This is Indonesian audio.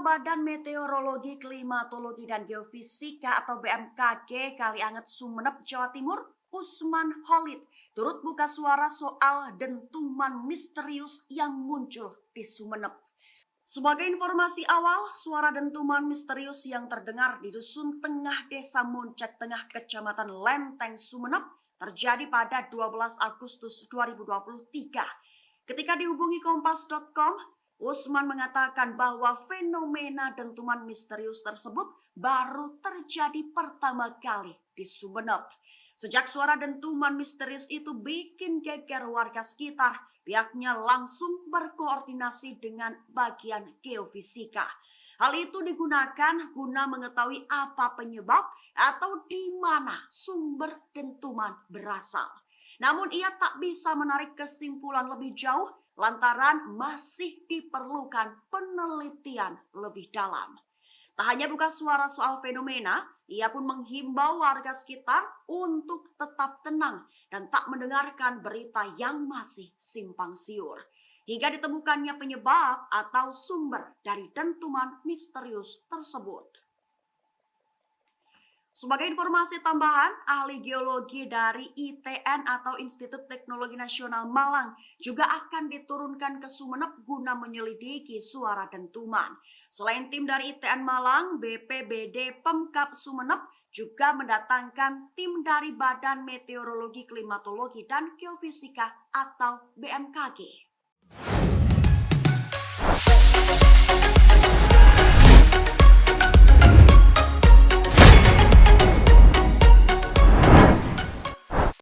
Badan Meteorologi, Klimatologi, dan Geofisika atau BMKG Kalianget Sumeneb, Jawa Timur, Usman Khalid, turut buka suara soal dentuman misterius yang muncul di Sumeneb. Sebagai informasi awal, suara dentuman misterius yang terdengar di Dusun Tengah Desa Moncek Tengah, Kecamatan Lenteng, Sumeneb, terjadi pada 12 Agustus 2023. Ketika dihubungi Kompas.com, Usman mengatakan bahwa fenomena dentuman misterius tersebut baru terjadi pertama kali di Sumeneb. Sejak suara dentuman misterius itu bikin geger warga sekitar, pihaknya langsung berkoordinasi dengan bagian geofisika. Hal itu digunakan guna mengetahui apa penyebab atau di mana sumber dentuman berasal. Namun ia tak bisa menarik kesimpulan lebih jauh lantaran masih diperlukan penelitian lebih dalam. Tak hanya buka suara soal fenomena, ia pun menghimbau warga sekitar untuk tetap tenang dan tak mendengarkan berita yang masih simpang siur, hingga ditemukannya penyebab atau sumber dari dentuman misterius tersebut. Sebagai informasi tambahan, ahli geologi dari ITN atau Institut Teknologi Nasional Malang juga akan diturunkan ke Sumeneb guna menyelidiki suara dentuman. Selain tim dari ITN Malang, BPBD Pemkab Sumeneb juga mendatangkan tim dari Badan Meteorologi, Klimatologi, dan Geofisika atau BMKG.